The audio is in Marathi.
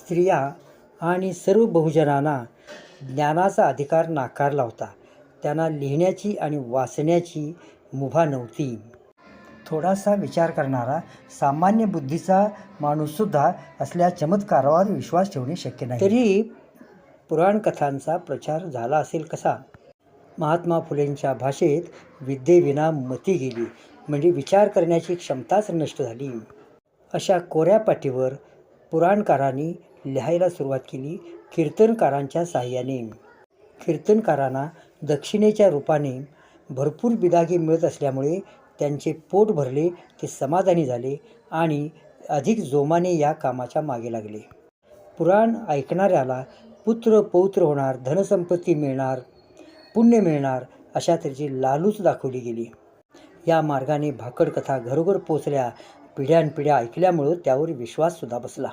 स्त्रिया आणि सर्व बहुजनांना ज्ञानाचा अधिकार नाकारला होता. त्यांना लिहिण्याची आणि वाचण्याची मुभा नव्हती. थोडासा विचार करणारा सामान्य बुद्धीचा माणूससुद्धा असल्या चमत्कारावर विश्वास ठेवणे शक्य नाही. तरी पुराणकथांचा प्रचार झाला असेल कसा? महात्मा फुलेंच्या भाषेत विद्येविना मती गेली, म्हणजे विचार करण्याची क्षमताच नष्ट झाली. अशा कोऱ्या पाटीवर पुराणकारांनी लिहायला सुरुवात केली कीर्तनकारांच्या साहाय्याने. कीर्तनकारांना दक्षिणेच्या रूपाने भरपूर बिदागे मिळत असल्यामुळे त्यांचे पोट भरले, ते समाधानी झाले आणि अधिक जोमाने या कामाच्या मागे लागले. पुराण ऐकणाऱ्याला पुत्र पौत्र होणार, धनसंपत्ती मिळणार, पुण्य मिळणार अशा तऱ्हेची लालूच दाखवली गेली. या मार्गाने भाकड कथा घरोघर पोचल्या. पिढ्यानपिढ्या ऐकल्यामुळं त्यावर विश्वाससुद्धा बसला.